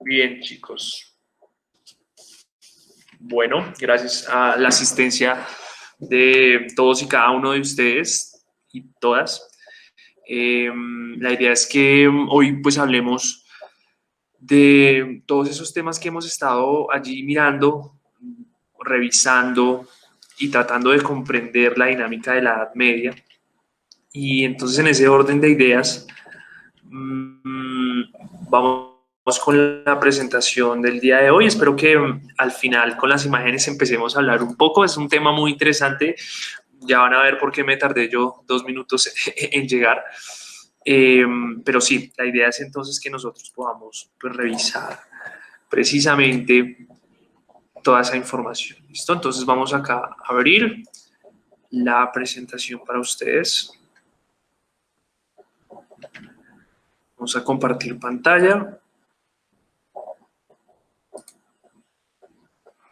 Bien, chicos. Bueno, gracias a la asistencia de todos y cada uno de ustedes y todas. La idea es que hoy pues hablemos de todos esos temas que hemos estado allí mirando, revisando y tratando de comprender la dinámica de la Edad Media. Y entonces en ese orden de ideas, vamos con la presentación del día de hoy. Espero que al final con las imágenes empecemos a hablar un poco. Es un tema muy interesante. Ya van a ver por qué me tardé yo 2 minutos en llegar. Pero sí, la idea es entonces que nosotros podamos pues, revisar precisamente toda esa información. ¿Listo? Entonces vamos acá a abrir la presentación para ustedes. Vamos a compartir pantalla.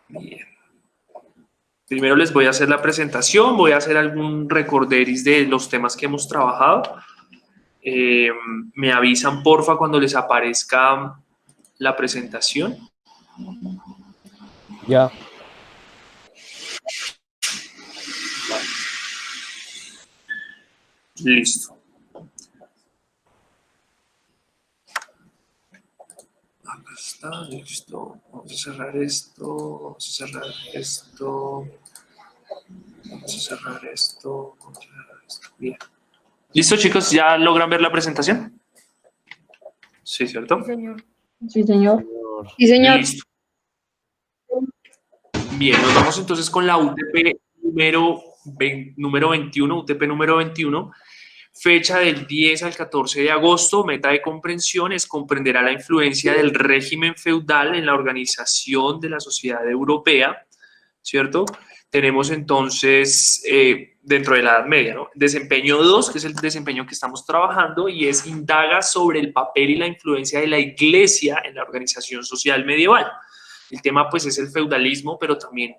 Bien. Primero les voy a hacer la presentación, voy a hacer algún recorderis de los temas que hemos trabajado. Me avisan, porfa, cuando les aparezca la presentación. Ya. Listo. Acá está, listo. Vamos a cerrar esto, vamos a cerrar esto, vamos a cerrar esto, vamos a cerrar esto. Bien. ¿Listo, chicos? ¿Ya logran ver la presentación? Sí, ¿cierto? Sí, señor. Sí, señor. Sí, señor. Listo. Bien, nos vamos entonces con la UTP número 21, UTP número 21, fecha del 10 al 14 de agosto, meta de comprensión es comprenderá la influencia del régimen feudal en la organización de la sociedad europea, ¿cierto? Tenemos entonces, dentro de la Edad Media, ¿no? Desempeño 2, que es el desempeño que estamos trabajando, y es indaga sobre el papel y la influencia de la Iglesia en la organización social medieval. El tema, pues, es el feudalismo, pero también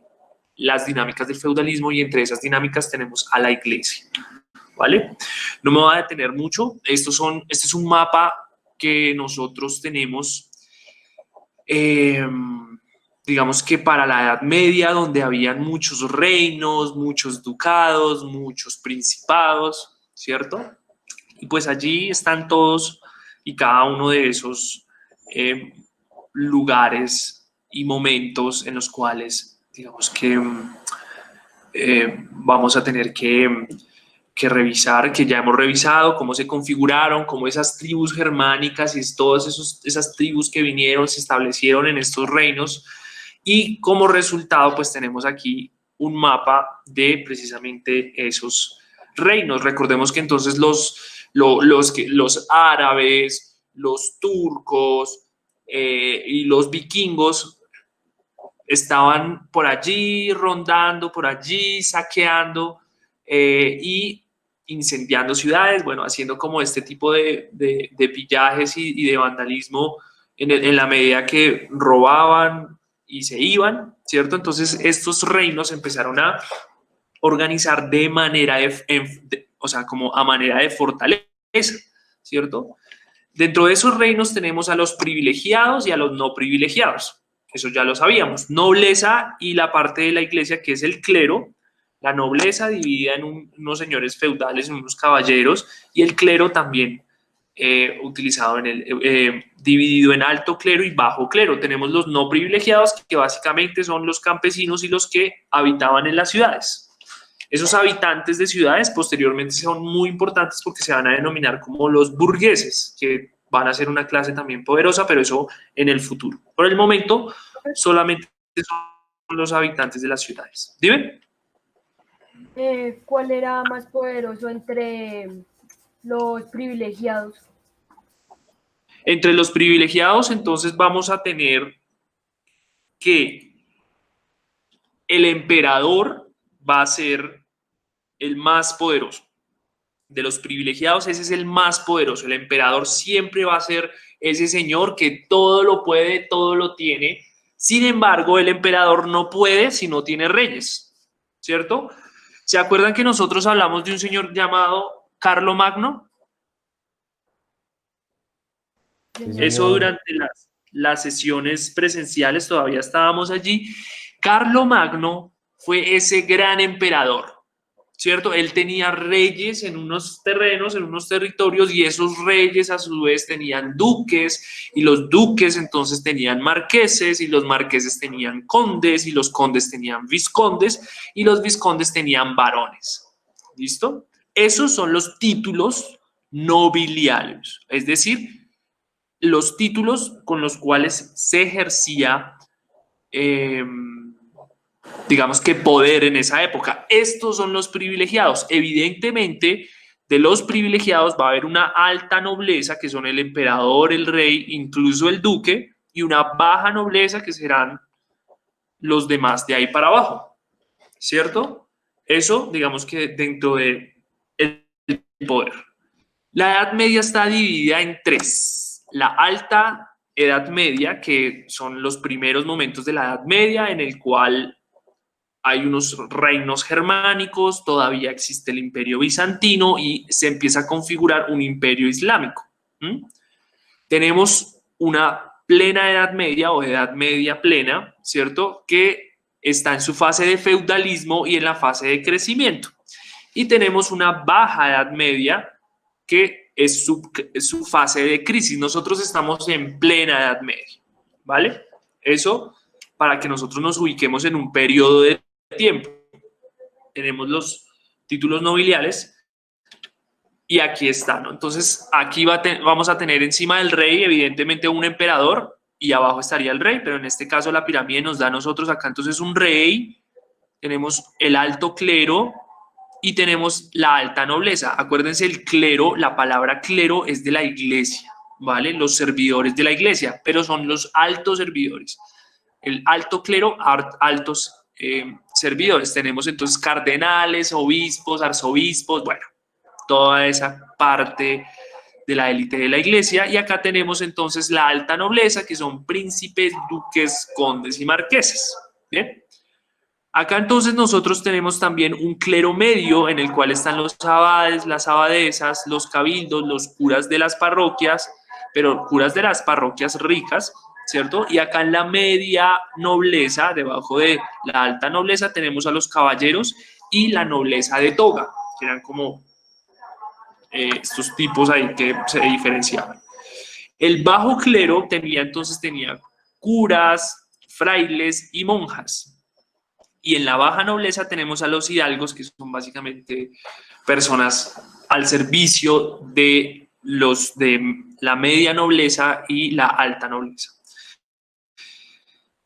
las dinámicas del feudalismo, y entre esas dinámicas tenemos a la Iglesia, ¿vale? No me voy a detener mucho. Este es un mapa que nosotros tenemos, digamos que para la Edad Media, donde habían muchos reinos, muchos ducados, muchos principados, ¿cierto? Y pues allí están todos y cada uno de esos lugares y momentos en los cuales, digamos que vamos a tener que revisar, que ya hemos revisado, cómo se configuraron, cómo esas tribus germánicas y todas esas tribus que vinieron se establecieron en estos reinos, y como resultado pues tenemos aquí un mapa de precisamente esos reinos. Recordemos que entonces los árabes, los turcos y los vikingos estaban por allí rondando, por allí saqueando y incendiando ciudades, bueno, haciendo como este tipo de pillajes y de vandalismo en la medida que robaban y se iban, ¿cierto? Entonces estos reinos empezaron a organizar de manera, o sea, como a manera de fortaleza, ¿cierto? Dentro de esos reinos tenemos a los privilegiados y a los no privilegiados. Eso ya lo sabíamos. Nobleza y la parte de la iglesia que es el clero. La nobleza dividida en unos señores feudales, en unos caballeros, y el clero también utilizado dividido en alto clero y bajo clero. Tenemos los no privilegiados, que básicamente son los campesinos y los que habitaban en las ciudades. Esos habitantes de ciudades posteriormente son muy importantes porque se van a denominar como los burgueses, que van a ser una clase también poderosa, pero eso en el futuro. Por el momento, solamente son los habitantes de las ciudades. Dime. ¿Cuál era más poderoso entre los privilegiados? Entre los privilegiados, entonces vamos a tener que el emperador va a ser el más poderoso. De los privilegiados, ese es el más poderoso. El emperador siempre va a ser ese señor que todo lo puede, todo lo tiene. Sin embargo, el emperador no puede si no tiene reyes, ¿cierto? ¿Se acuerdan que nosotros hablamos de un señor llamado Carlomagno? Sí, Sí, Eso señor. durante las sesiones presenciales, todavía estábamos allí. Carlomagno fue ese gran emperador, ¿cierto? Él tenía reyes en unos terrenos, en unos territorios, y esos reyes a su vez tenían duques, y los duques entonces tenían marqueses, y los marqueses tenían condes, y los condes tenían vizcondes, y los vizcondes tenían barones. ¿Listo? Esos son los títulos nobiliarios, es decir, los títulos con los cuales se ejercía digamos que poder en esa época. Estos son los privilegiados. Evidentemente, de los privilegiados va a haber una alta nobleza, que son el emperador, el rey, incluso el duque, y una baja nobleza, que serán los demás de ahí para abajo, ¿cierto? Eso, digamos que dentro de el poder. La Edad Media está dividida en tres. La alta Edad Media, que son los primeros momentos de la Edad Media, en el cual hay unos reinos germánicos, todavía existe el imperio bizantino y se empieza a configurar un imperio islámico. Tenemos una plena Edad Media o Edad Media plena, ¿cierto? Que está en su fase de feudalismo y en la fase de crecimiento. Y tenemos una baja Edad Media que es su fase de crisis. Nosotros estamos en plena Edad Media, ¿vale? Eso para que nosotros nos ubiquemos en un periodo de tiempo. Tenemos los títulos nobiliales y aquí está, ¿no? Entonces aquí vamos a tener encima del rey evidentemente un emperador y abajo estaría el rey, pero en este caso la pirámide nos da a nosotros acá entonces un rey, tenemos el alto clero y tenemos la alta nobleza. Acuérdense, el clero, la palabra clero es de la iglesia, ¿vale? Los servidores de la iglesia, pero son los altos servidores. El alto clero, altos servidores. Tenemos entonces cardenales, obispos, arzobispos, bueno, toda esa parte de la élite de la iglesia. Y acá tenemos entonces la alta nobleza, que son príncipes, duques, condes y marqueses. Bien. Acá entonces nosotros tenemos también un clero medio en el cual están los abades, las abadesas, los cabildos, los curas de las parroquias, pero curas de las parroquias ricas, ¿cierto? Y acá en la media nobleza, debajo de la alta nobleza, tenemos a los caballeros y la nobleza de toga, que eran como estos tipos ahí que se diferenciaban. El bajo clero tenía curas, frailes y monjas. Y en la baja nobleza tenemos a los hidalgos, que son básicamente personas al servicio de los de la media nobleza y la alta nobleza.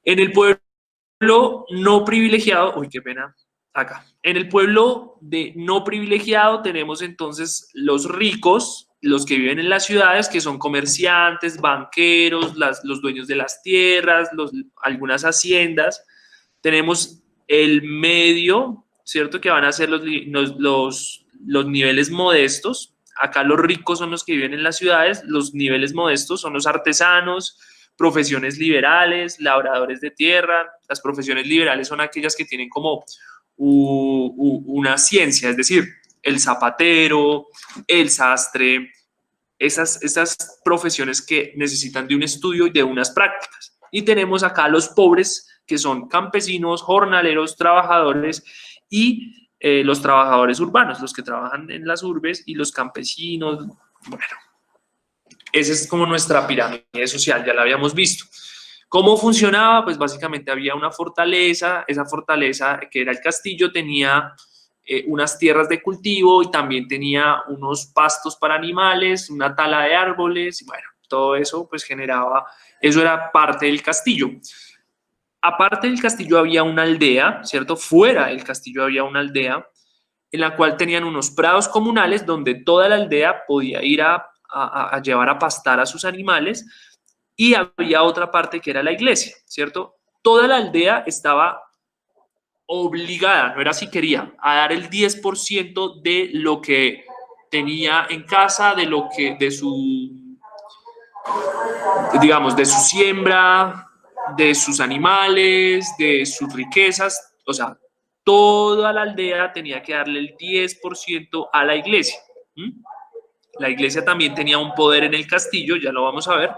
En el pueblo no privilegiado, uy, qué pena, acá. En el pueblo de no privilegiado tenemos entonces los ricos, los que viven en las ciudades, que son comerciantes, banqueros, los dueños de las tierras, algunas haciendas. Tenemos el medio, ¿cierto? Que van a ser los niveles modestos. Acá los ricos son los que viven en las ciudades, los niveles modestos son los artesanos, profesiones liberales, labradores de tierra. Las profesiones liberales son aquellas que tienen como una ciencia, es decir, el zapatero, el sastre, esas profesiones que necesitan de un estudio y de unas prácticas. Y tenemos acá a los pobres, que son campesinos, jornaleros, trabajadores y los trabajadores urbanos, los que trabajan en las urbes, y los campesinos. Bueno, esa es como nuestra pirámide social, ya la habíamos visto. ¿Cómo funcionaba? Pues básicamente había una fortaleza, esa fortaleza que era el castillo tenía unas tierras de cultivo y también tenía unos pastos para animales, una tala de árboles, y bueno, todo eso pues generaba, eso era parte del castillo. Aparte del castillo había una aldea, ¿cierto? Fuera del castillo había una aldea en la cual tenían unos prados comunales donde toda la aldea podía ir a llevar a pastar a sus animales, y había otra parte que era la iglesia, ¿cierto? Toda la aldea estaba obligada, no era si quería, a dar el 10% de lo que tenía en casa, de su, digamos, de su siembra, de sus animales, de sus riquezas, o sea, toda la aldea tenía que darle el 10% a la iglesia. La iglesia también tenía un poder en el castillo, ya lo vamos a ver,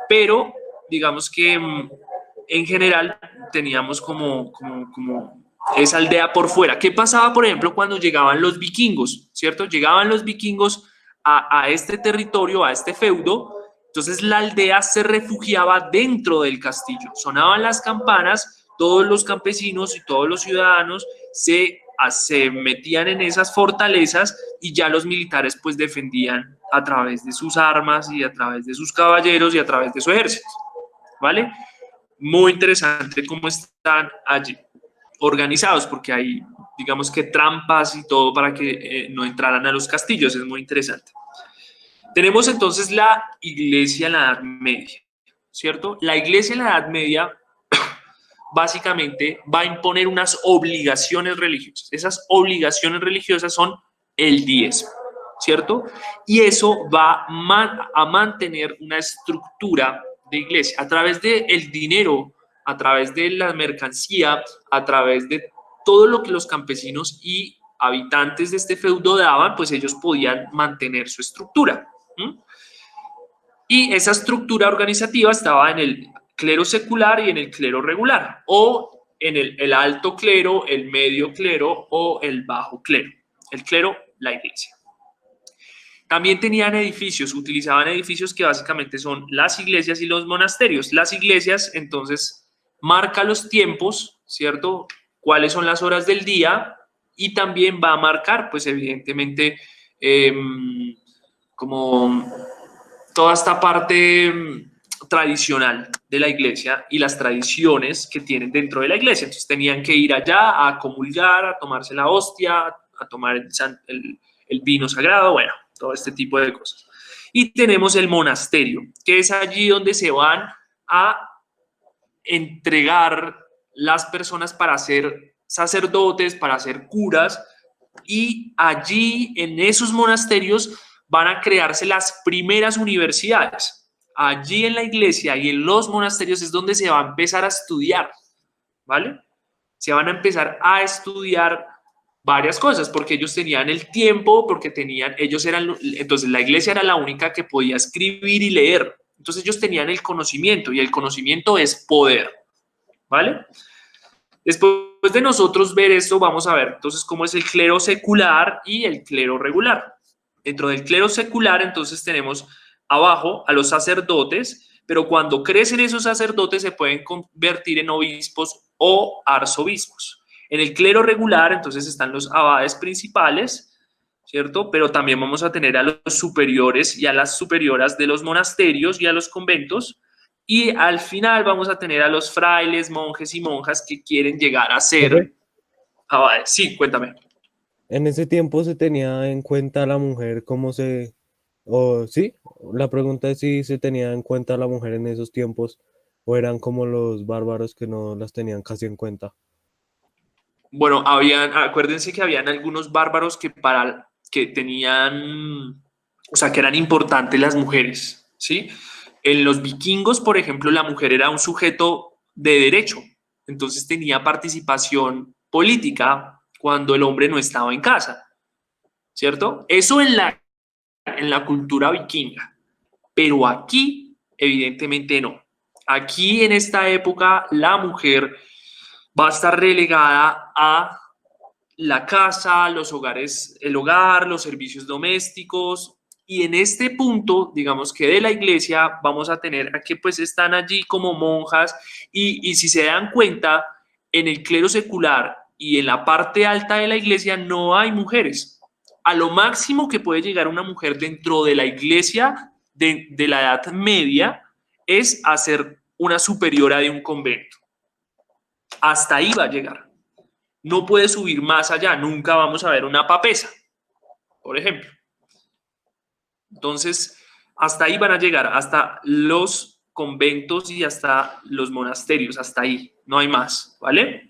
pero digamos que en general teníamos como esa aldea por fuera. ¿Qué pasaba, por ejemplo, cuando llegaban los vikingos? ¿Cierto? Llegaban los vikingos a este territorio, a este feudo. Entonces la aldea se refugiaba dentro del castillo. Sonaban las campanas, todos los campesinos y todos los ciudadanos se metían en esas fortalezas y ya los militares pues defendían a través de sus armas y a través de sus caballeros y a través de su ejército. ¿Vale? Muy interesante cómo están allí organizados, porque hay, digamos que trampas y todo para que no entraran a los castillos. Es muy interesante. Tenemos entonces la iglesia en la Edad Media, ¿cierto? La iglesia en la Edad Media básicamente va a imponer unas obligaciones religiosas. Esas obligaciones religiosas son el diezmo, ¿cierto? Y eso va a mantener una estructura de iglesia a través del dinero, a través de la mercancía, a través de todo lo que los campesinos y habitantes de este feudo daban, pues ellos podían mantener su estructura. Y esa estructura organizativa estaba en el clero secular y en el clero regular, o en el alto clero, el medio clero o el bajo clero. El clero, la iglesia. También tenían edificios, utilizaban edificios que básicamente son las iglesias y los monasterios. Las iglesias, entonces, marca los tiempos, ¿cierto? Cuáles son las horas del día y también va a marcar, pues evidentemente, como toda esta parte tradicional de la iglesia y las tradiciones que tienen dentro de la iglesia. Entonces tenían que ir allá a comulgar, a tomarse la hostia, a tomar el vino sagrado, bueno, todo este tipo de cosas. Y tenemos el monasterio, que es allí donde se van a entregar las personas para ser sacerdotes, para ser curas, y allí en esos monasterios van a crearse las primeras universidades. Allí en la iglesia y en los monasterios es donde se va a empezar a estudiar, ¿vale? Se van a empezar a estudiar varias cosas, porque ellos tenían el tiempo, porque entonces la iglesia era la única que podía escribir y leer. Entonces ellos tenían el conocimiento y el conocimiento es poder, ¿vale? Después de nosotros ver esto, vamos a ver entonces cómo es el clero secular y el clero regular. Dentro del clero secular, entonces tenemos abajo a los sacerdotes, pero cuando crecen esos sacerdotes se pueden convertir en obispos o arzobispos. En el clero regular, entonces están los abades principales, ¿cierto? Pero también vamos a tener a los superiores y a las superioras de los monasterios y a los conventos. Y al final vamos a tener a los frailes, monjes y monjas que quieren llegar a ser abades. Sí, cuéntame. En ese tiempo se tenía en cuenta a la mujer cómo o sí, la pregunta es si se tenía en cuenta a la mujer en esos tiempos o eran como los bárbaros que no las tenían casi en cuenta. Bueno, acuérdense que habían algunos bárbaros que tenían, o sea, que eran importantes las mujeres, ¿sí? En los vikingos, por ejemplo, la mujer era un sujeto de derecho, entonces tenía participación política cuando el hombre no estaba en casa, ¿cierto? Eso en la cultura vikinga, pero aquí, evidentemente no. Aquí, en esta época, la mujer va a estar relegada a la casa, los hogares, el hogar, los servicios domésticos. Y en este punto, digamos que de la iglesia, vamos a tener a que pues están allí como monjas y si se dan cuenta, en el clero secular y en la parte alta de la iglesia no hay mujeres. A lo máximo que puede llegar una mujer dentro de la iglesia de la Edad Media es a ser una superiora de un convento. Hasta ahí va a llegar. No puede subir más allá. Nunca vamos a ver una papesa, por ejemplo. Entonces, hasta ahí van a llegar, hasta los conventos y hasta los monasterios, hasta ahí. No hay más, ¿vale?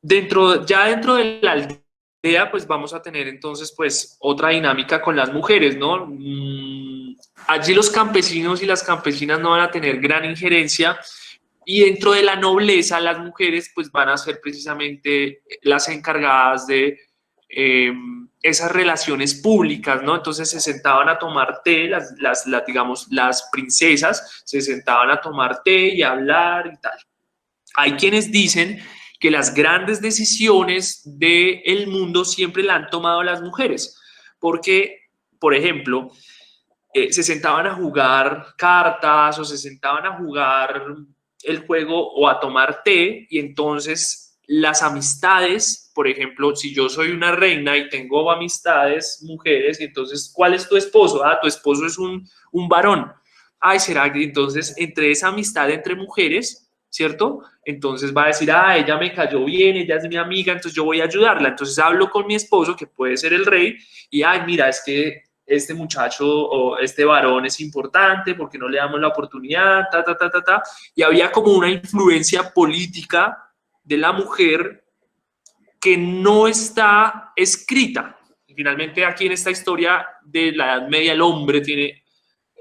Ya dentro de la aldea, pues vamos a tener entonces, pues, otra dinámica con las mujeres, ¿no? Allí los campesinos y las campesinas no van a tener gran injerencia. Y dentro de la nobleza, las mujeres pues van a ser precisamente las encargadas de esas relaciones públicas, ¿no? Entonces se sentaban a tomar té, digamos, las princesas se sentaban a tomar té y a hablar y tal. Hay quienes dicen que las grandes decisiones del mundo siempre la han tomado las mujeres, porque, por ejemplo, se sentaban a jugar cartas o se sentaban a jugar el juego o a tomar té, y entonces las amistades, por ejemplo, si yo soy una reina y tengo amistades mujeres, y entonces, ¿cuál es tu esposo? Ah, tu esposo es un varón. Ay, ¿será que entonces entre esa amistad entre mujeres, ¿cierto? Entonces va a decir, ah, ella me cayó bien, ella es mi amiga, entonces yo voy a ayudarla. Entonces hablo con mi esposo, que puede ser el rey, y, ay, mira, es que este muchacho o este varón es importante, porque no le damos la oportunidad, y había como una influencia política de la mujer que no está escrita. Y finalmente aquí en esta historia de la Edad Media el hombre tiene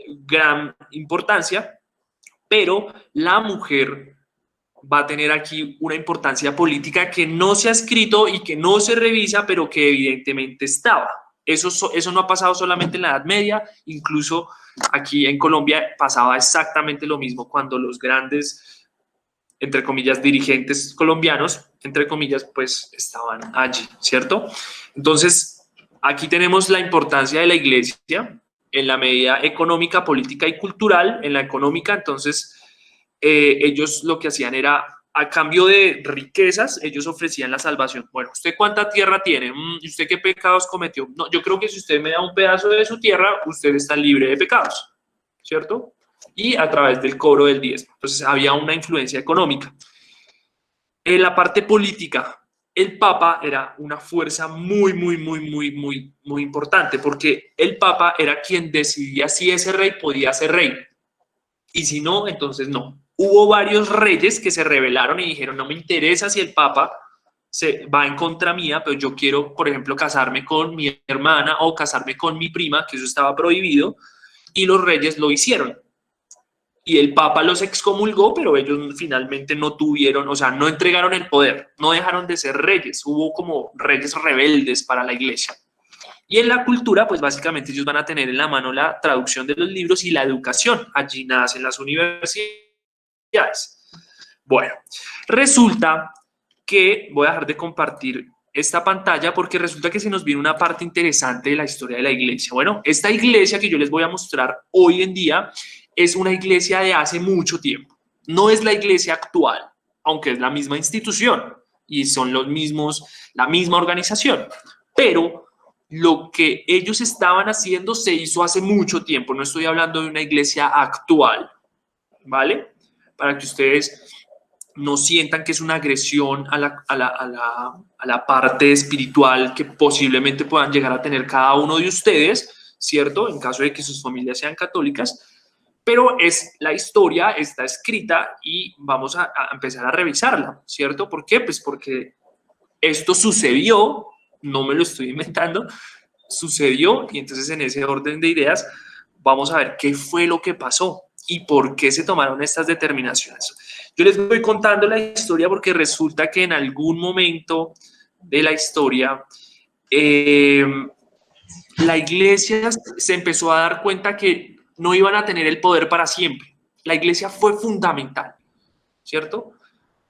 gran importancia, pero la mujer va a tener aquí una importancia política que no se ha escrito y que no se revisa, pero que evidentemente estaba. Eso no ha pasado solamente en la Edad Media, incluso aquí en Colombia pasaba exactamente lo mismo cuando los grandes, entre comillas, dirigentes colombianos, entre comillas, pues estaban allí, ¿cierto? Entonces, aquí tenemos la importancia de la iglesia en la medida económica, política y cultural. En la económica, entonces, ellos lo que hacían era, a cambio de riquezas, ellos ofrecían la salvación. Bueno, ¿usted cuánta tierra tiene? ¿Y usted qué pecados cometió? No, yo creo que si usted me da un pedazo de su tierra, usted está libre de pecados, ¿cierto? Y a través del cobro del diezmo. Entonces había una influencia económica. En la parte política, el Papa era una fuerza muy importante, porque el Papa era quien decidía si ese rey podía ser rey. Y si no, entonces no. Hubo varios reyes que se rebelaron y dijeron, no me interesa si el Papa se va en contra mía, pero yo quiero, por ejemplo, casarme con mi hermana o casarme con mi prima, que eso estaba prohibido, y los reyes lo hicieron. Y el Papa los excomulgó, pero ellos finalmente no tuvieron, o sea, no entregaron el poder, no dejaron de ser reyes, hubo como reyes rebeldes para la iglesia. Y en la cultura, pues básicamente ellos van a tener en la mano la traducción de los libros y la educación. Allí nacen las universidades. Bueno, resulta que voy a dejar de compartir esta pantalla porque resulta que se nos viene una parte interesante de la historia de la iglesia. Bueno, esta iglesia que yo les voy a mostrar hoy en día es una iglesia de hace mucho tiempo. No es la iglesia actual, aunque es la misma institución y son los mismos, la misma organización. Pero lo que ellos estaban haciendo se hizo hace mucho tiempo. No estoy hablando de una iglesia actual, ¿vale? Para que ustedes no sientan que es una agresión a la parte espiritual que posiblemente puedan llegar a tener cada uno de ustedes, ¿cierto? En caso de que sus familias sean católicas. Pero es la historia, está escrita y vamos a empezar a revisarla, ¿cierto? ¿Por qué? Pues porque esto sucedió, no me lo estoy inventando, sucedió, y entonces en ese orden de ideas vamos a ver qué fue lo que pasó y por qué se tomaron estas determinaciones. Yo les voy contando la historia porque resulta que en algún momento de la historia la iglesia se empezó a dar cuenta que no iban a tener el poder para siempre. La iglesia fue fundamental, ¿cierto?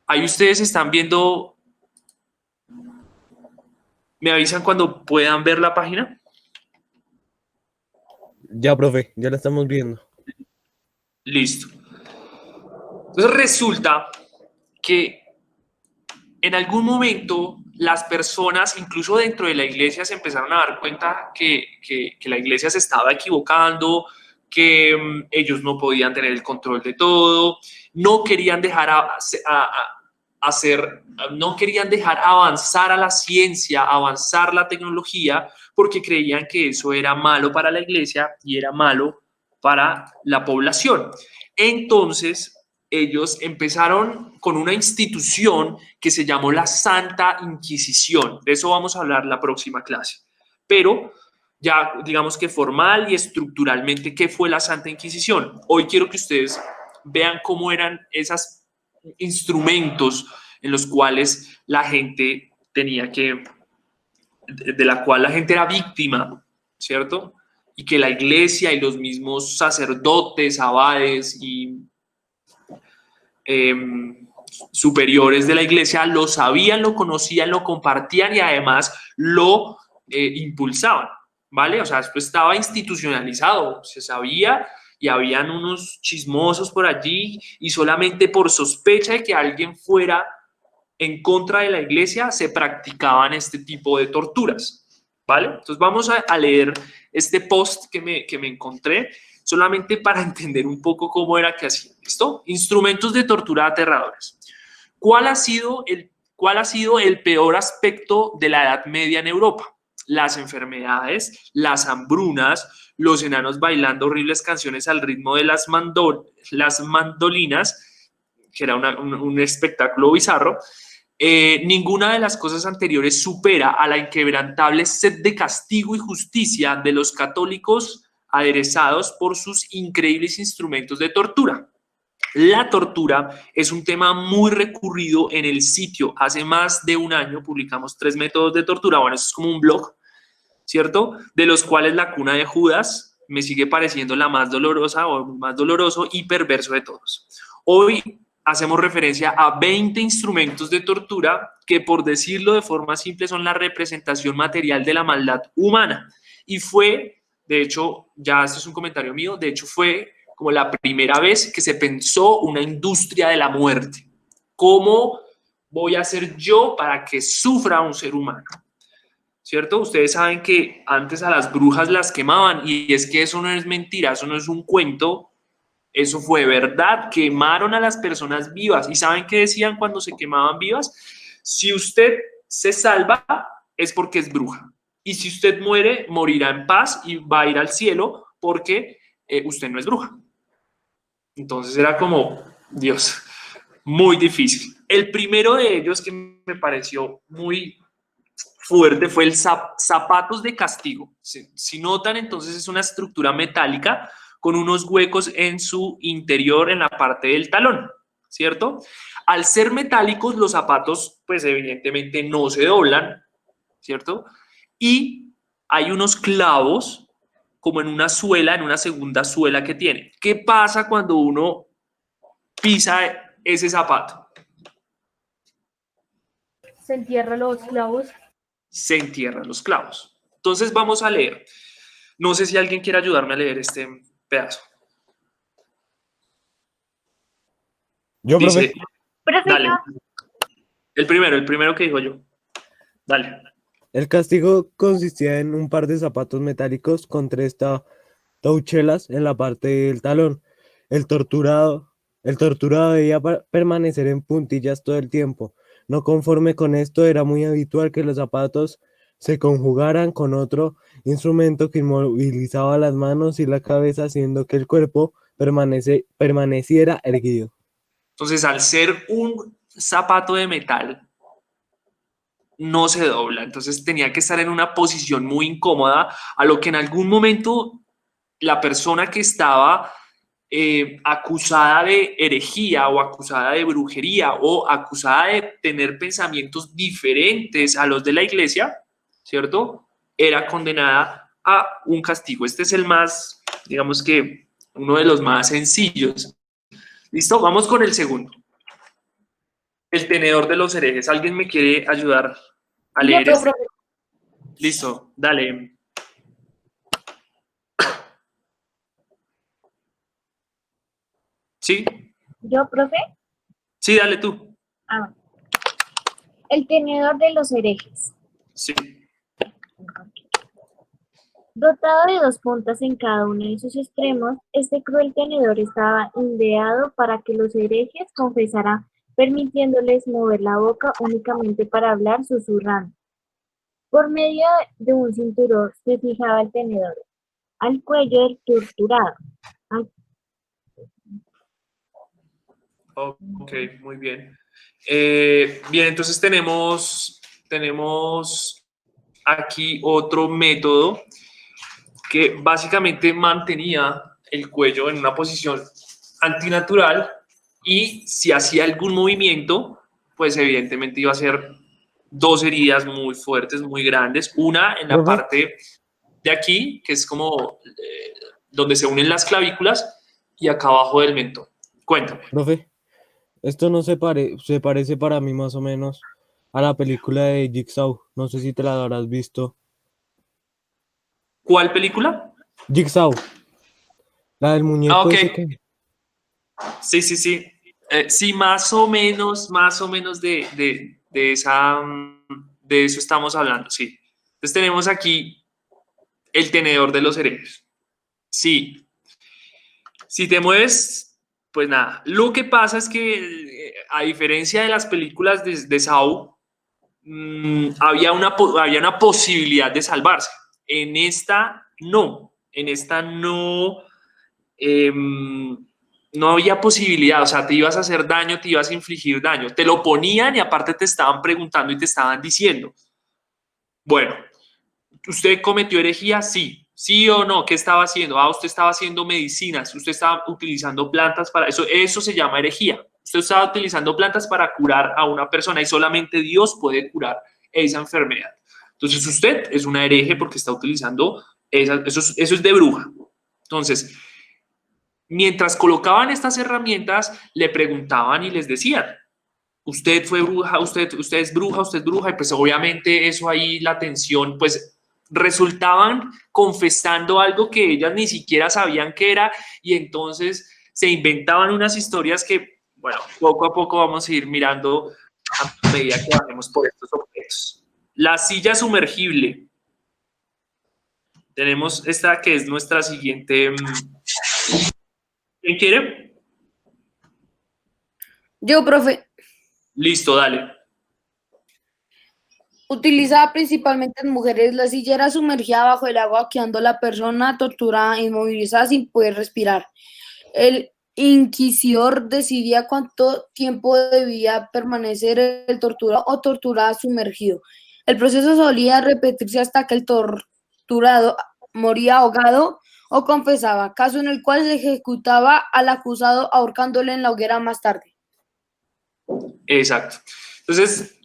Ahí ustedes están viendo. ¿Me avisan cuando puedan ver la página? Ya, profe, ya la estamos viendo. Listo. Entonces resulta que en algún momento las personas, incluso dentro de la iglesia, se empezaron a dar cuenta que la iglesia se estaba equivocando, que ellos no podían tener el control de todo, no querían dejar no querían dejar avanzar a la ciencia, avanzar la tecnología, porque creían que eso era malo para la iglesia y era malo para la población. Entonces, ellos empezaron con una institución que se llamó la Santa Inquisición. De eso vamos a hablar la próxima clase. Pero ya digamos que formal y estructuralmente, ¿qué fue la Santa Inquisición? Hoy quiero que ustedes vean cómo eran esos instrumentos en los cuales la gente tenía que de la cual la gente era víctima, ¿cierto? Y que la iglesia y los mismos sacerdotes, abades y superiores de la iglesia lo sabían, lo conocían, lo compartían y además lo impulsaban, ¿vale? O sea, esto estaba institucionalizado, se sabía y habían unos chismosos por allí y solamente por sospecha de que alguien fuera en contra de la iglesia se practicaban este tipo de torturas, ¿vale? Entonces vamos a leer este post que me encontré solamente para entender un poco cómo era que hacían esto. Instrumentos de tortura aterradores. ¿Cuál ha sido el peor aspecto de la Edad Media en Europa? Las enfermedades, las hambrunas, los enanos bailando horribles canciones al ritmo de las mandolinas, que era un espectáculo bizarro. Ninguna de las cosas anteriores supera a la inquebrantable sed de castigo y justicia de los católicos aderezados por sus increíbles instrumentos de tortura. La tortura es un tema muy recurrido en el sitio. Hace más de un año publicamos 3 métodos de tortura. Bueno, eso es como un blog, ¿cierto? De los cuales la cuna de Judas me sigue pareciendo la más dolorosa o más doloroso y perverso de todos. Hoy hacemos referencia a 20 instrumentos de tortura que, por decirlo de forma simple, son la representación material de la maldad humana. Y fue, de hecho, ya esto es un comentario mío, de hecho fue como la primera vez que se pensó una industria de la muerte. ¿Cómo voy a hacer yo para que sufra un ser humano? ¿Cierto? Ustedes saben que antes a las brujas las quemaban y es que eso no es mentira, eso no es un cuento, eso fue verdad, quemaron a las personas vivas. ¿Y saben qué decían cuando se quemaban vivas? Si usted se salva es porque es bruja y si usted muere, morirá en paz y va a ir al cielo porque usted no es bruja. Entonces era como, Dios, muy difícil. El primero de ellos que me pareció muy fuerte fue el zapatos de castigo. Si notan, entonces es una estructura metálica con unos huecos en su interior, en la parte del talón, ¿cierto? Al ser metálicos, los zapatos, pues evidentemente no se doblan, ¿cierto? Y hay unos clavos como en una suela, en una segunda suela que tiene. ¿Qué pasa cuando uno pisa ese zapato? Se entierra los clavos. Se entierran los clavos. Entonces vamos a leer. No sé si alguien quiere ayudarme a leer este pedazo. Yo, Dice, profe. dale. El primero que dijo yo. Dale. El castigo consistía en un par de zapatos metálicos con 3 tauchelas en la parte del talón. El torturado debía permanecer en puntillas todo el tiempo. No conforme con esto, era muy habitual que los zapatos se conjugaran con otro instrumento que inmovilizaba las manos y la cabeza, haciendo que el cuerpo permaneciera erguido. Entonces, al ser un zapato de metal, no se dobla. Entonces, tenía que estar en una posición muy incómoda, a lo que en algún momento la persona que estaba acusada de herejía o acusada de brujería o acusada de tener pensamientos diferentes a los de la iglesia, ¿cierto? Era condenada a un castigo. Este es el más, digamos que uno de los más sencillos. ¿Listo? Vamos con el segundo. El tenedor de los herejes. ¿Alguien me quiere ayudar a leer esto? Listo, dale. ¿Sí? ¿Yo, profe? Sí, dale tú. Ah, el tenedor de los herejes. Sí. Dotado de 2 puntas en cada uno de sus extremos, este cruel tenedor estaba ideado para que los herejes confesaran, permitiéndoles mover la boca únicamente para hablar susurrando. Por medio de un cinturón se fijaba el tenedor al cuello del torturado. Ok, muy bien. Bien, entonces tenemos aquí otro método que básicamente mantenía el cuello en una posición antinatural y si hacía algún movimiento, pues evidentemente iba a ser dos heridas muy fuertes, muy grandes. Una en la Profe, parte de aquí, que es como donde se unen las clavículas, y acá abajo del mentón. Cuéntame. profe, esto no se parece para mí más o menos a la película de Jigsaw. No sé si te la habrás visto. ¿Cuál película? Jigsaw, la del Ah, muñeco ok. ese que... Sí, sí, sí. Sí, más o menos de esa, de eso estamos hablando, sí. Entonces tenemos aquí el tenedor de los herejes. Sí, si te mueves, pues nada. Lo que pasa es que, a diferencia de las películas de Saw, había una posibilidad de salvarse. En esta, no. En esta no. No había posibilidad, o sea, te ibas a hacer daño, te ibas a infligir daño. Te lo ponían y aparte te estaban preguntando y te estaban diciendo, bueno, ¿usted cometió herejía? Sí. ¿Sí o no? ¿Qué estaba haciendo? Ah, usted estaba haciendo medicinas, usted estaba utilizando plantas para eso. Eso se llama herejía. Usted estaba utilizando plantas para curar a una persona y solamente Dios puede curar esa enfermedad. Entonces usted es una hereje porque está utilizando eso es de bruja. Entonces, mientras colocaban estas herramientas, le preguntaban y les decían, usted fue bruja, usted es bruja, usted es bruja, y pues obviamente eso ahí, la tensión, pues resultaban confesando algo que ellas ni siquiera sabían qué era, y entonces se inventaban unas historias que, bueno, poco a poco vamos a ir mirando a medida que bajemos por estos objetos. La silla sumergible. Tenemos esta que es nuestra siguiente. ¿Quién quiere? Yo, profe, Listo, dale. utilizada principalmente en mujeres, la silla era sumergida bajo el agua, quedando la persona torturada, inmovilizada sin poder respirar. El inquisidor decidía cuánto tiempo debía permanecer el torturado o torturada sumergido. El proceso solía repetirse hasta que el torturado moría ahogado o confesaba, caso en el cual se ejecutaba al acusado ahorcándole en la hoguera más tarde. Exacto. Entonces,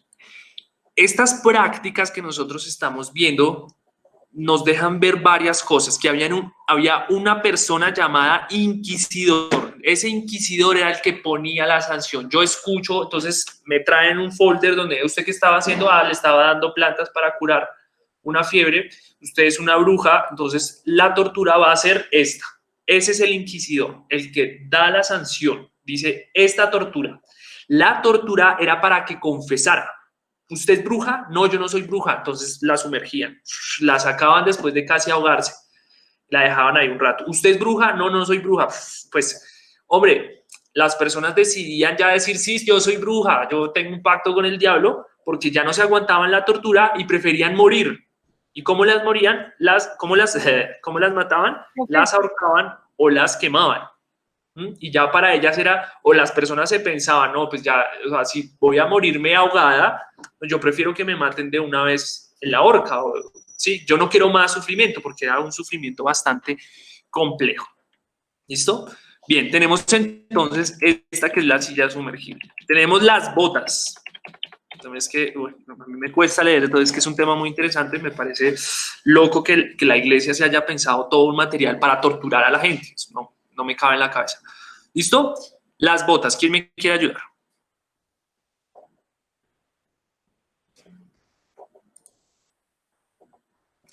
estas prácticas que nosotros estamos viendo nos dejan ver varias cosas, que había una persona llamada inquisidor. Ese inquisidor era el que ponía la sanción. Yo escucho, entonces me traen un folder donde usted que estaba haciendo, le estaba dando plantas para curar una fiebre, usted es una bruja, entonces la tortura va a ser esta. Ese es el inquisidor, el que da la sanción. Dice, esta tortura. La tortura era para que confesara. ¿Usted es bruja? No, yo no soy bruja. Entonces la sumergían, la sacaban después de casi ahogarse, la dejaban ahí un rato. ¿Usted es bruja? No, no soy bruja. Pues, hombre, las personas decidían ya decir, sí, yo soy bruja, yo tengo un pacto con el diablo, porque ya no se aguantaban la tortura y preferían morir. ¿Y cómo las morían? ¿Cómo las mataban? Las ahorcaban o las quemaban. Y ya para ellas era, o las personas se pensaban, no, pues ya, o sea, si voy a morirme ahogada, pues yo prefiero que me maten de una vez en la horca. Sí, yo no quiero más sufrimiento porque era un sufrimiento bastante complejo. ¿Listo? Bien, tenemos entonces esta que es la silla sumergible. Tenemos las botas. Entonces, que bueno, a mí me cuesta leer, entonces que es un tema muy interesante. Me parece loco que la iglesia se haya pensado todo un material para torturar a la gente. Eso no me cabe en la cabeza. ¿Listo? Las botas. ¿Quién me quiere ayudar?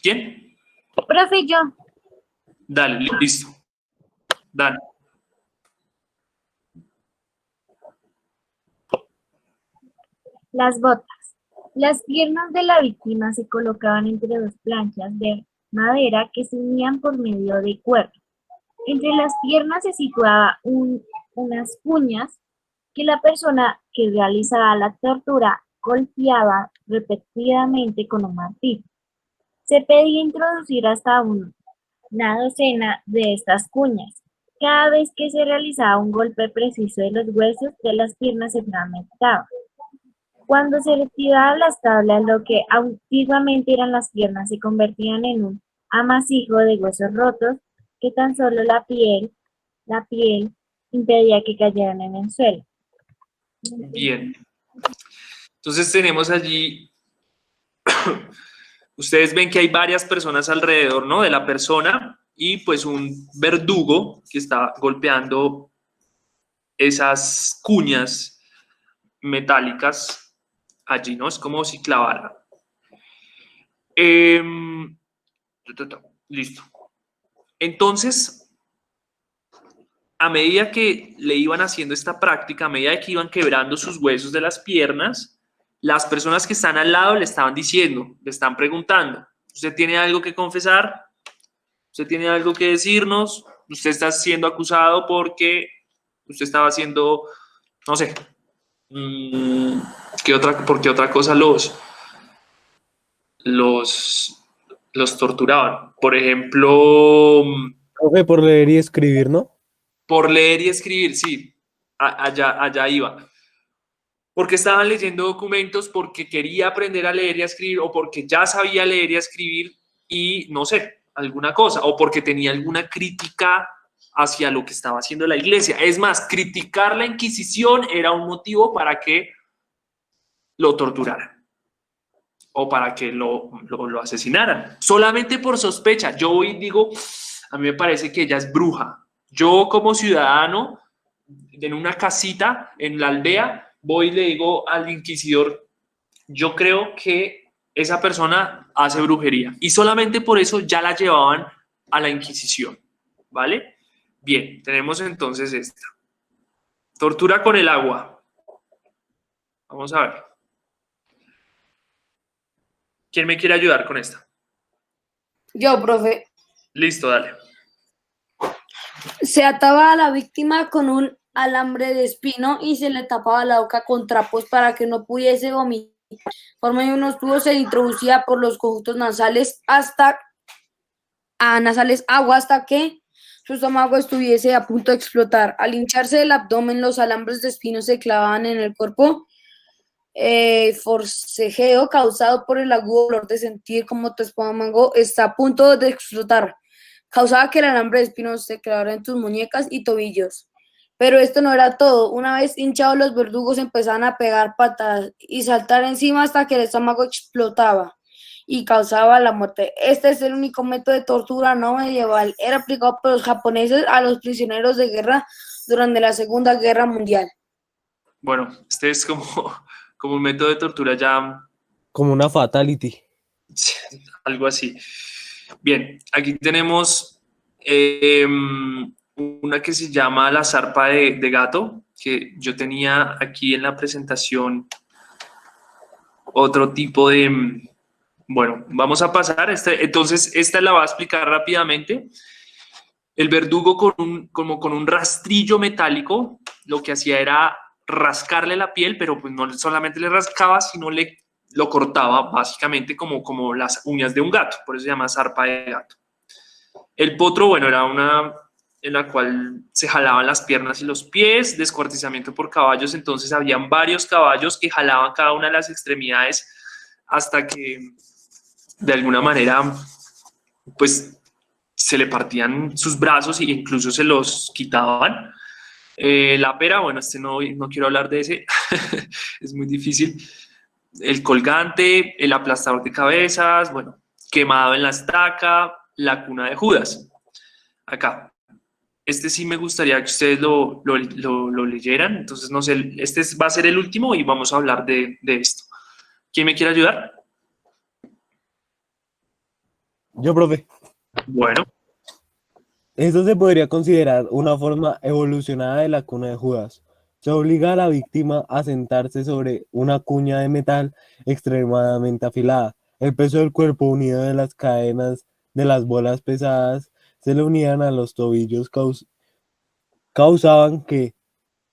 ¿Quién? Profe, yo. Dale, listo. Dale. Las botas. Las piernas de la víctima se colocaban entre dos planchas de madera que se unían por medio de cuerdas. Entre las piernas se situaba unas cuñas que la persona que realizaba la tortura golpeaba repetidamente con un martillo. Se pedía introducir hasta una docena de estas cuñas. Cada vez que se realizaba un golpe preciso de los huesos de las piernas se fragmentaba. Cuando se retiraban las tablas, lo que antiguamente eran las piernas se convertían en un amasijo de huesos rotos que tan solo la piel impedía que cayeran en el suelo. Bien. Entonces tenemos allí Ustedes ven que hay varias personas alrededor, ¿no?, de la persona y pues un verdugo que está golpeando esas cuñas metálicas allí, ¿no? Es como si clavara. Listo. Entonces, a medida que le iban haciendo esta práctica, a medida que iban quebrando sus huesos de las piernas, las personas que están al lado le estaban diciendo, le están preguntando, ¿usted tiene algo que confesar? ¿Usted tiene algo que decirnos? ¿Usted está siendo acusado porque usted estaba haciendo, no sé, por qué otra cosa los torturaban? Por ejemplo, Profe, por leer y escribir, ¿no? por leer y escribir, sí, allá iba. Porque estaban leyendo documentos, porque quería aprender a leer y a escribir, o porque ya sabía leer y a escribir y no sé, alguna cosa, o porque tenía alguna crítica hacia lo que estaba haciendo la iglesia. Es más, criticar la Inquisición era un motivo para que lo torturaran o para que lo asesinaran, solamente por sospecha. Yo hoy digo, a mí me parece que ella es bruja. Yo como ciudadano, en una casita, en la aldea, voy y le digo al inquisidor, yo creo que esa persona hace brujería. Y solamente por eso ya la llevaban a la Inquisición, ¿vale? Bien, tenemos entonces esta. Tortura con el agua. Vamos a ver. ¿Quién me quiere ayudar con esta? Yo, profe. Listo, dale. Se ataba a la víctima con un alambre de espino y se le tapaba la boca con trapos para que no pudiese vomitar. Por medio de unos tubos se introducía por los conductos nasales agua hasta que su estómago estuviese a punto de explotar. Al hincharse el abdomen, los alambres de espino se clavaban en el cuerpo. Forcejeo causado por el agudo dolor de sentir como tu estómago está a punto de explotar. Causaba que el alambre de espino se clavara en tus muñecas y tobillos. Pero esto no era todo. Una vez hinchados, los verdugos empezaban a pegar patadas y saltar encima hasta que el estómago explotaba y causaba la muerte. Este es el único método de tortura no medieval. Era aplicado por los japoneses a los prisioneros de guerra durante la Segunda Guerra Mundial. Bueno, este es como un método de tortura ya, Como una fatality. algo así. Bien, aquí tenemos una que se llama la zarpa de gato, que yo tenía aquí en la presentación otro tipo de... Bueno, vamos a pasar. Entonces, esta la va a explicar rápidamente. El verdugo como con un rastrillo metálico, lo que hacía era rascarle la piel, pero pues no solamente le rascaba, sino lo cortaba básicamente como las uñas de un gato, por eso se llama zarpa de gato. El potro, bueno, era una en la cual se jalaban las piernas y los pies, descuartizamiento por caballos, entonces habían varios caballos que jalaban cada una de las extremidades hasta que de alguna manera pues se le partían sus brazos e incluso se los quitaban. La pera, bueno, no quiero hablar de ese, es muy difícil. El colgante, el aplastador de cabezas, bueno, quemado en la estaca, la cuna de Judas. Acá. Este sí me gustaría que ustedes lo leyeran, entonces no sé, este va a ser el último y vamos a hablar de esto. ¿Quién me quiere ayudar? Yo, profe. Bueno. Esto se podría considerar una forma evolucionada de la cuna de Judas. Se obliga a la víctima a sentarse sobre una cuña de metal extremadamente afilada. El peso del cuerpo unido de las cadenas de las bolas pesadas se le unían a los tobillos, causaban que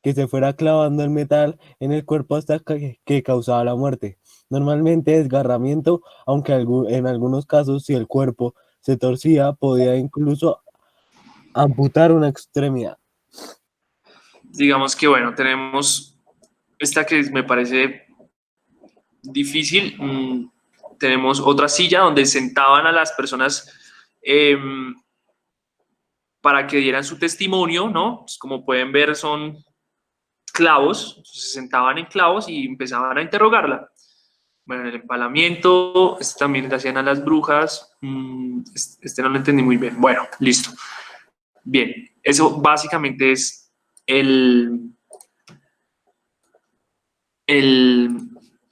se fuera clavando el metal en el cuerpo hasta que causaba la muerte. Normalmente desgarramiento, aunque en algunos casos si el cuerpo se torcía podía incluso amputar una extremidad. Digamos que, bueno, tenemos esta que me parece difícil. Tenemos otra silla donde sentaban a las personas para que dieran su testimonio, ¿no? Pues como pueden ver, son clavos, se sentaban en clavos y empezaban a interrogarla. Bueno, en el empalamiento, este también le hacían a las brujas. Este no lo entendí muy bien. Bueno, listo. Bien, eso básicamente es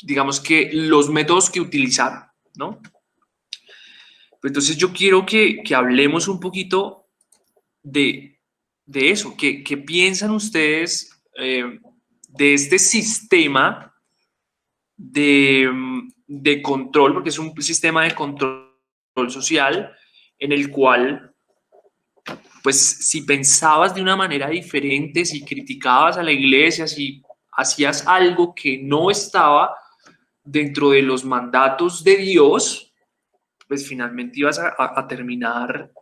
digamos que los métodos que utilizaron, ¿no? Entonces yo quiero que hablemos un poquito de eso. ¿Qué piensan ustedes de este sistema de control? Porque es un sistema de control social en el cual, pues, si pensabas de una manera diferente, si criticabas a la iglesia, si hacías algo que no estaba dentro de los mandatos de Dios, pues finalmente ibas a terminar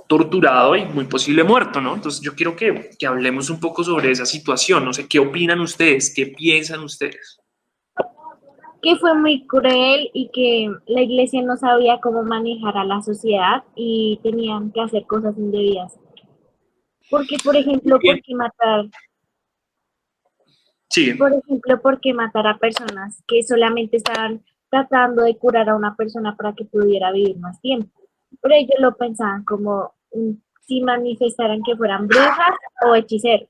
torturado y muy posible muerto, ¿no? Entonces yo quiero que hablemos un poco sobre esa situación. No sé, ¿qué opinan ustedes? ¿Qué piensan ustedes? Que fue muy cruel y que la iglesia no sabía cómo manejar a la sociedad y tenían que hacer cosas indebidas. Porque, por ejemplo, Bien. Sí. ¿Por qué matar a personas que solamente estaban tratando de curar a una persona para que pudiera vivir más tiempo? Pero ellos lo pensaban como si manifestaran que fueran brujas o hechiceros,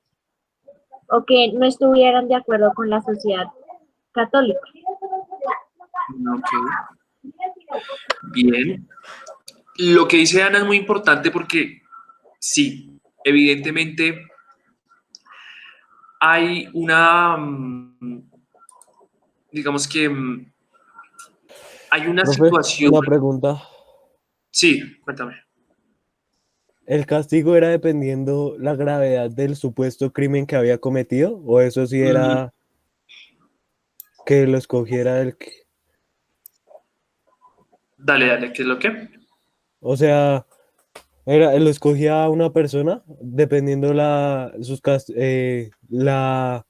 o que no estuvieran de acuerdo con la sociedad católica. Ok. Bien. Lo que dice Ana es muy importante porque sí, evidentemente hay una, digamos que hay una Profe, situación. una pregunta. Sí, cuéntame. ¿El castigo era dependiendo la gravedad del supuesto crimen que había cometido? ¿O eso sí era que lo escogiera el que... Dale, ¿qué es lo que? O sea, lo escogía una persona dependiendo la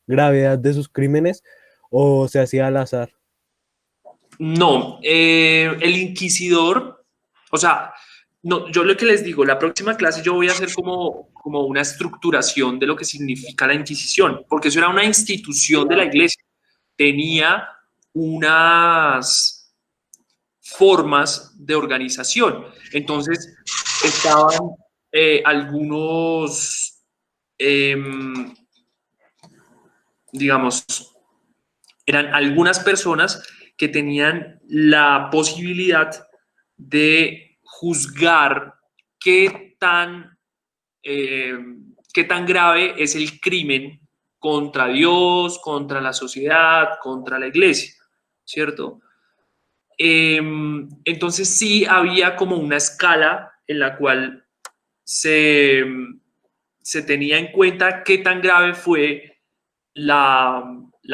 gravedad de sus crímenes o se hacía al azar? No, el inquisidor, o sea, no, yo lo que les digo, la próxima clase yo voy a hacer como una estructuración de lo que significa la Inquisición, porque eso era una institución de la iglesia, tenía unas formas de organización. Entonces, estaban algunos, digamos, eran algunas personas que tenían la posibilidad de juzgar qué tan, qué tan grave es el crimen contra Dios, contra la sociedad, contra la iglesia, ¿cierto? Entonces sí había como una escala en la cual se, se tenía en cuenta qué tan grave fue la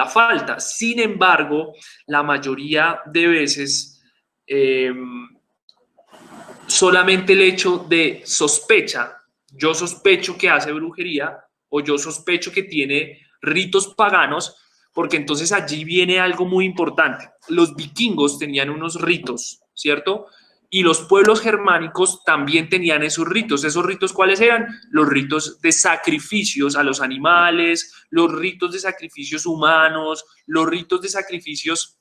falta. Sin embargo, la mayoría de veces solamente el hecho de sospecha, yo sospecho que hace brujería o yo sospecho que tiene ritos paganos, porque entonces allí viene algo muy importante. Los vikingos tenían unos ritos, ¿cierto? Y los pueblos germánicos también tenían esos ritos. ¿Esos ritos cuáles eran? Los ritos de sacrificios a los animales, los ritos de sacrificios humanos, los ritos de sacrificios,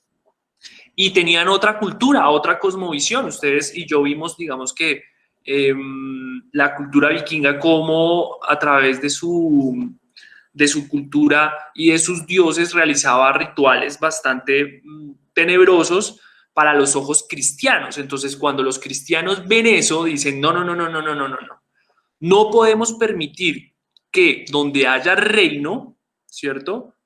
y tenían otra cultura, otra cosmovisión. Ustedes y yo vimos, digamos que la cultura vikinga, como a través de su cultura y de sus dioses realizaba rituales bastante tenebrosos para los ojos cristianos. Entonces, cuando los cristianos ven eso, dicen, no, no, no, no, no, no, no, no, no. No podemos permitir que donde haya reino, ¿cierto?,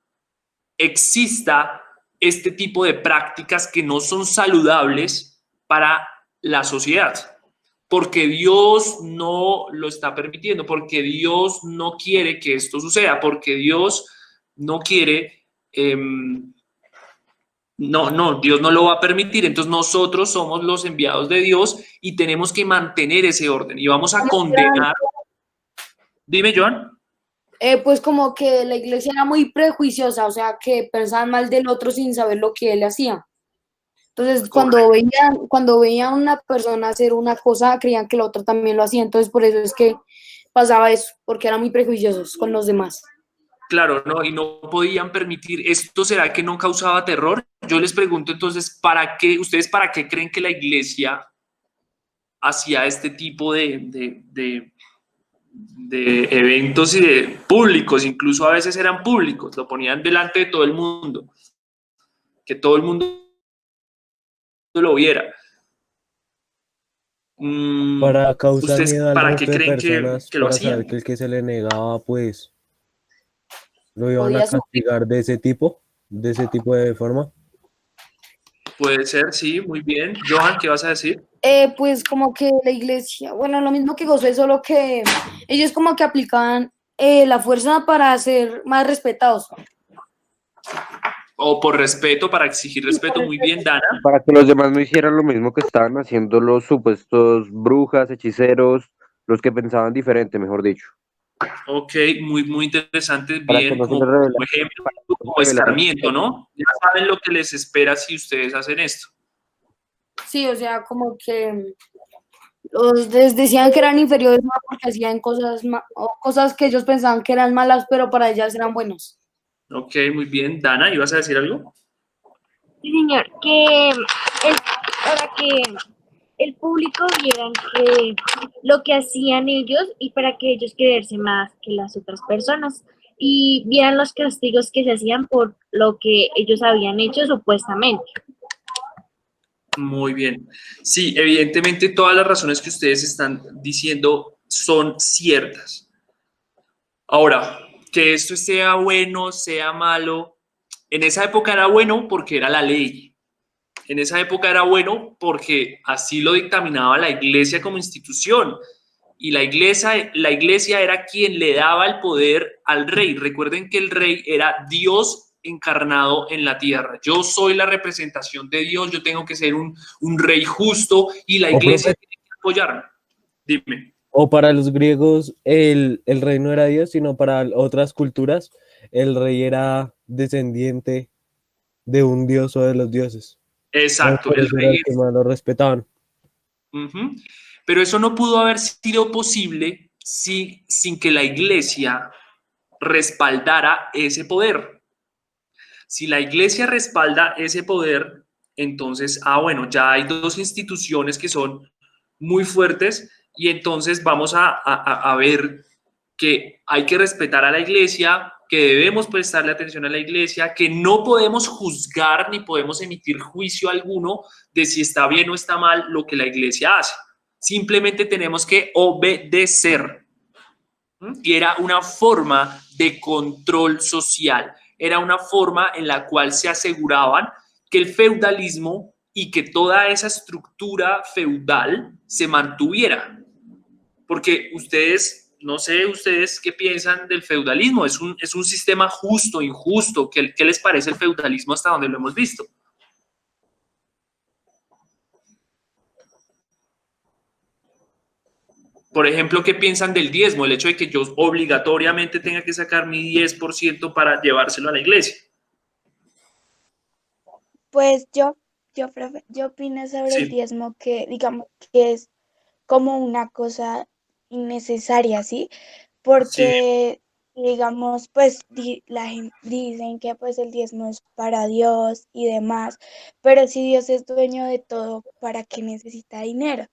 exista este tipo de prácticas que no son saludables para la sociedad, porque Dios no lo está permitiendo, porque Dios no quiere que esto suceda, porque Dios no quiere, Dios no lo va a permitir. Entonces nosotros somos los enviados de Dios y tenemos que mantener ese orden y vamos a condenar. Dime, Joan. Pues como que la iglesia era muy prejuiciosa, o sea, que pensaban mal del otro sin saber lo que él hacía. Entonces, cuando veían a una persona hacer una cosa, creían que el otro también lo hacía. Entonces, por eso es que pasaba eso, porque eran muy prejuiciosos con los demás. Claro, no, y no podían permitir. ¿Esto será que no causaba terror? yo les pregunto entonces, ¿ustedes para qué creen que la iglesia hacía este tipo de eventos y de públicos? Incluso a veces eran públicos, lo ponían delante de todo el mundo, que todo el mundo lo viera. Para causar ¿Ustedes miedo al para qué resto de creen personas, que lo para saber hacían? que el que se le negaba, pues, lo iban a Podía sufrir. castigar de ese tipo de forma. Puede ser, sí, muy bien. Johan, ¿qué vas a decir? Pues como que la iglesia, bueno, lo mismo que Josué, solo que ellos como que aplicaban la fuerza para ser más respetados. O por respeto, para exigir respeto, muy bien, Dana. Para que los demás no hicieran lo mismo que estaban haciendo los supuestos brujas, hechiceros, los que pensaban diferente, mejor dicho. Ok, muy interesante, Para que bien, no se les como revelara, ejemplo, para que no como se revelaran. escarmiento, ¿no? Ya saben lo que les espera si ustedes hacen esto. Sí, o sea, como que les decían que eran inferiores no porque hacían o cosas que ellos pensaban que eran malas, pero para ellas eran buenos. Ok, muy bien. Dana, ¿ibas a decir algo? Sí, señor, para que el público vieran que lo que hacían ellos y para que ellos creerse más que las otras personas y vieran los castigos que se hacían por lo que ellos habían hecho supuestamente. Muy bien. Sí, evidentemente todas las razones que ustedes están diciendo son ciertas. Ahora, que esto sea bueno, sea malo, en esa época era bueno porque era la ley. En esa época era bueno porque así lo dictaminaba la iglesia como institución. Y la iglesia era quien le daba el poder al rey. Recuerden que el rey era Dios encarnado en la tierra. Yo soy la representación de Dios, yo tengo que ser un rey justo y la O, iglesia profe, tiene que apoyarme. Dime. o para los griegos el rey no era Dios, sino para otras culturas el rey era descendiente de un dios o de los dioses. Entonces, Exacto, por el eso era rey el que más lo respetaban. Ujú. Pero eso no pudo haber sido posible sin que la iglesia respaldara ese poder. Si la iglesia respalda ese poder, entonces, bueno, ya hay dos instituciones que son muy fuertes y entonces vamos a ver que hay que respetar a la iglesia, que debemos prestarle atención a la iglesia, que no podemos juzgar ni podemos emitir juicio alguno de si está bien o está mal lo que la iglesia hace. Simplemente tenemos que obedecer. Y era una forma de control social, era una forma en la cual se aseguraban que el feudalismo y que toda esa estructura feudal se mantuviera. Porque ustedes, no sé ustedes qué piensan del feudalismo, es un sistema justo, injusto, ¿qué les parece el feudalismo hasta donde lo hemos visto? Por ejemplo, ¿qué piensan del diezmo? El hecho de que yo obligatoriamente tenga que sacar mi 10% para llevárselo a la iglesia. Pues profe, yo opino sobre el Sí, diezmo que digamos que es como una cosa innecesaria, ¿sí? sí, Porque digamos, pues la gente dicen que pues el diezmo es para Dios y demás, pero si Dios es dueño de todo, ¿para qué necesita dinero?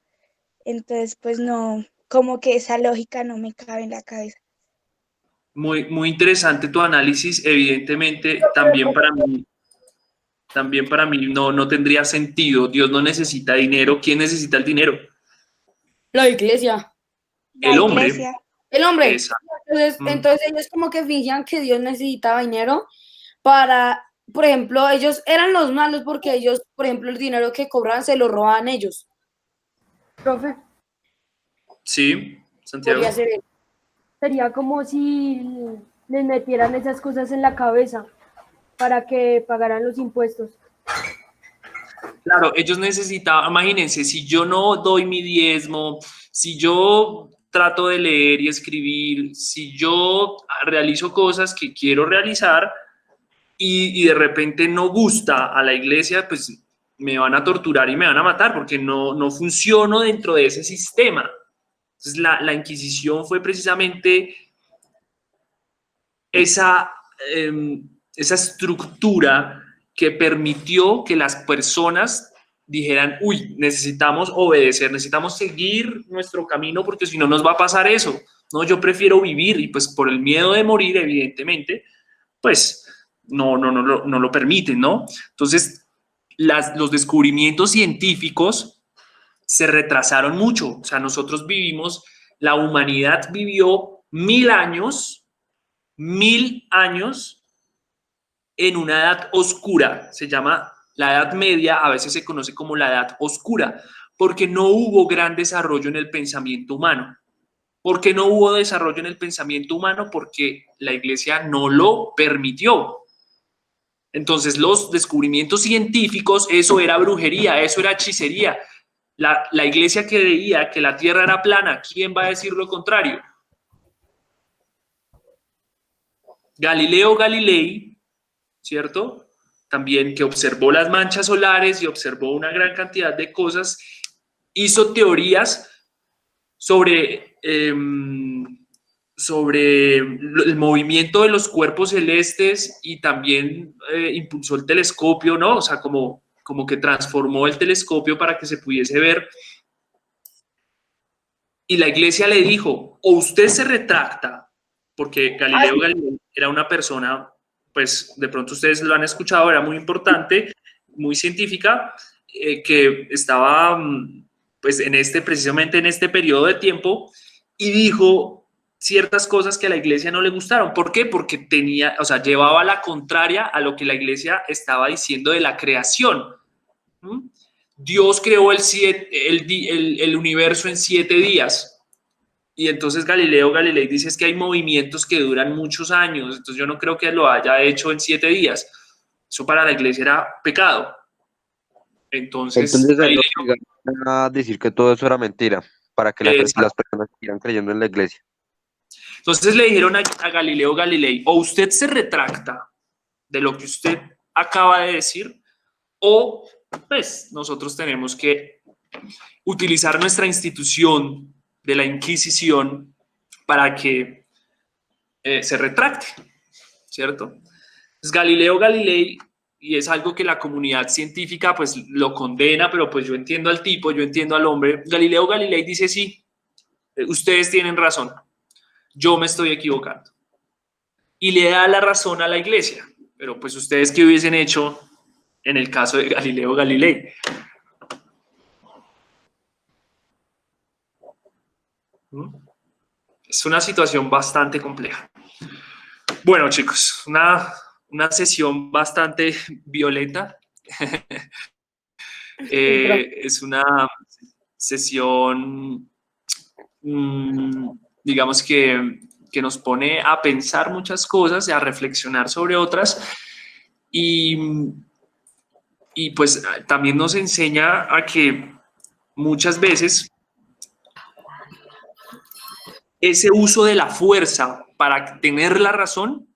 Entonces, pues no, como que esa lógica no me cabe en la cabeza. muy interesante tu análisis. Evidentemente, también para mí no tendría sentido. Dios no necesita dinero. ¿Quién necesita el dinero? La iglesia, La El hombre. iglesia, el hombre. Exacto. Entonces ellos como que fingían que Dios necesitaba dinero para, por ejemplo, ellos eran los malos porque ellos, por ejemplo, el dinero que cobraban se lo robaban ellos. Profe, Sí, Santiago. Podría ser él. sería como si les metieran esas cosas en la cabeza para que pagaran los impuestos. Claro, ellos necesitaban, imagínense, si yo no doy mi diezmo, si yo trato de leer y escribir, si yo realizo cosas que quiero realizar y de repente no gusta a la iglesia, pues me van a torturar y me van a matar porque no funciono dentro de ese sistema. Entonces la Inquisición fue precisamente esa, esa estructura que permitió que las personas dijeran, uy, necesitamos obedecer, necesitamos seguir nuestro camino porque si no nos va a pasar eso, ¿no? Yo prefiero vivir y pues por el miedo de morir, evidentemente, pues no lo permiten, ¿no? Entonces, los descubrimientos científicos se retrasaron mucho, o sea, nosotros vivimos, la humanidad vivió 1000 años en una edad oscura, se llama la Edad Media, a veces se conoce como la Edad Oscura, porque no hubo gran desarrollo en el pensamiento humano. ¿Por qué no hubo desarrollo en el pensamiento humano? Porque la iglesia no lo permitió. Entonces, los descubrimientos científicos, eso era brujería, eso era hechicería. La iglesia creía que la tierra era plana. ¿Quién va a decir lo contrario? Galileo Galilei, ¿cierto? También que observó las manchas solares y observó una gran cantidad de cosas, hizo teorías sobre el movimiento de los cuerpos celestes y también impulsó el telescopio, ¿no? O sea, como que transformó el telescopio para que se pudiese ver. Y la iglesia le dijo, o usted se retracta, porque Galileo Galilei era una persona, pues de pronto ustedes lo han escuchado, era muy importante, muy científica, que estaba pues precisamente en este periodo de tiempo, y dijo ciertas cosas que a la iglesia no le gustaron. ¿Por qué? Porque llevaba la contraria a lo que la iglesia estaba diciendo de la creación. Dios creó el universo en 7 días. Y entonces Galileo Galilei dice es que hay movimientos que duran muchos años, entonces yo no creo que lo haya hecho en 7 días. Eso para la iglesia era pecado. Entonces Galileo a decir que todo eso era mentira, para que las personas siguieran creyendo en la iglesia. Entonces le dijeron a Galileo Galilei, o usted se retracta de lo que usted acaba de decir, o pues nosotros tenemos que utilizar nuestra institución de la Inquisición para que se retracte, ¿cierto? Entonces, Galileo Galilei, y es algo que la comunidad científica pues lo condena, pero pues yo entiendo al tipo, yo entiendo al hombre. Galileo Galilei dice, sí, ustedes tienen razón, yo me estoy equivocando. Y le da la razón a la iglesia, pero pues ustedes qué hubiesen hecho en el caso de Galileo Galilei. Es una situación bastante compleja. Bueno, chicos, una sesión bastante violenta. Es una sesión, digamos que nos pone a pensar muchas cosas y a reflexionar sobre otras. Y pues también nos enseña a que muchas veces ese uso de la fuerza para tener la razón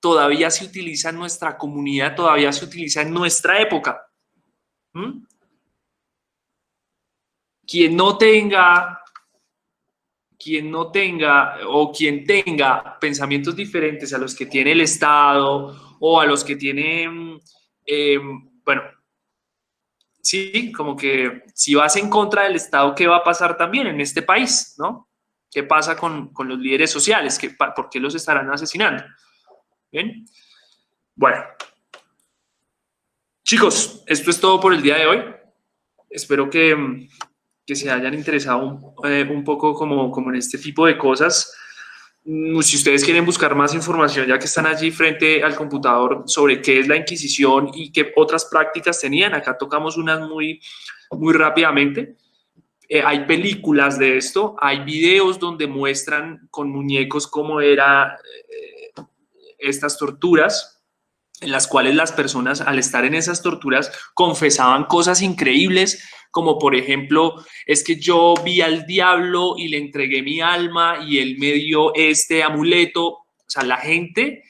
todavía se utiliza en nuestra comunidad, todavía se utiliza en nuestra época. Quien no tenga o quien tenga pensamientos diferentes a los que tiene el Estado o a los que tiene, bueno, sí, como que si vas en contra del Estado, ¿qué va a pasar también en este país, no? ¿Qué pasa con los líderes sociales? ¿Por qué los estarán asesinando? ¿Bien? Bueno. Chicos, esto es todo por el día de hoy. Espero que se hayan interesado un poco como en este tipo de cosas. Si ustedes quieren buscar más información, ya que están allí frente al computador sobre qué es la Inquisición y qué otras prácticas tenían, acá tocamos unas muy rápidamente. Hay películas de esto, hay videos donde muestran con muñecos cómo eran estas torturas, en las cuales las personas al estar en esas torturas confesaban cosas increíbles, como por ejemplo, es que yo vi al diablo y le entregué mi alma y él me dio este amuleto. O sea, la gente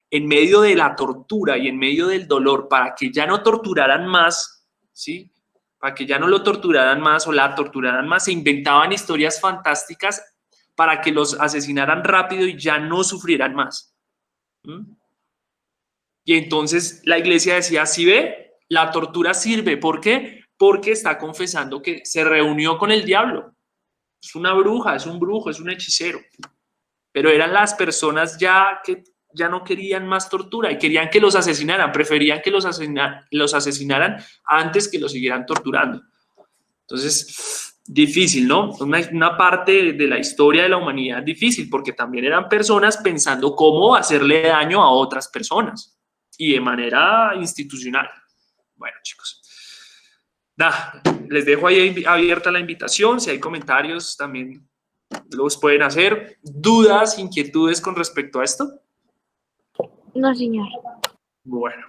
en medio de la tortura y en medio del dolor, para que ya no torturaran más, ¿sí? Para que ya no lo torturaran más o la torturaran más, se inventaban historias fantásticas para que los asesinaran rápido y ya no sufrieran más. Y entonces la iglesia decía, ¿sí ve? La tortura sirve. ¿Por qué? Porque está confesando que se reunió con el diablo. Es una bruja, es un brujo, es un hechicero. Pero eran las personas ya que ya no querían más tortura y querían que los asesinaran, preferían que los asesinaran antes que los siguieran torturando. Entonces, difícil, ¿no? Una parte de la historia de la humanidad difícil, porque también eran personas pensando cómo hacerle daño a otras personas y de manera institucional. Bueno, chicos. Les dejo ahí abierta la invitación. Si hay comentarios, también los pueden hacer. ¿Dudas, inquietudes con respecto a esto? No, señor. Bueno.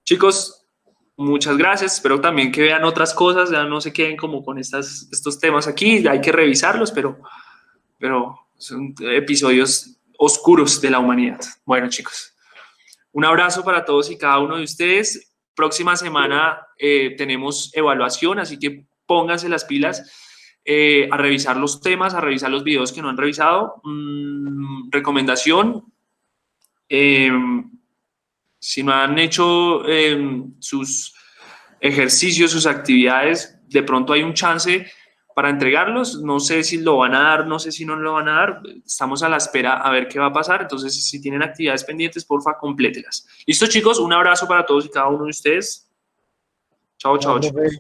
Chicos, muchas gracias. Espero también que vean otras cosas. Ya no se queden como con estos temas aquí. Hay que revisarlos, pero son episodios oscuros de la humanidad. Bueno, chicos. Un abrazo para todos y cada uno de ustedes. Próxima semana tenemos evaluación, así que pónganse las pilas a revisar los temas, a revisar los videos que no han revisado. Recomendación, si no han hecho sus ejercicios, sus actividades, de pronto hay un chance para entregarlos. No sé si lo van a dar, no sé si no lo van a dar. Estamos a la espera a ver qué va a pasar. Entonces, si tienen actividades pendientes, porfa, complételas. Listo, chicos, un abrazo para todos y cada uno de ustedes. Chao, chao, chicos.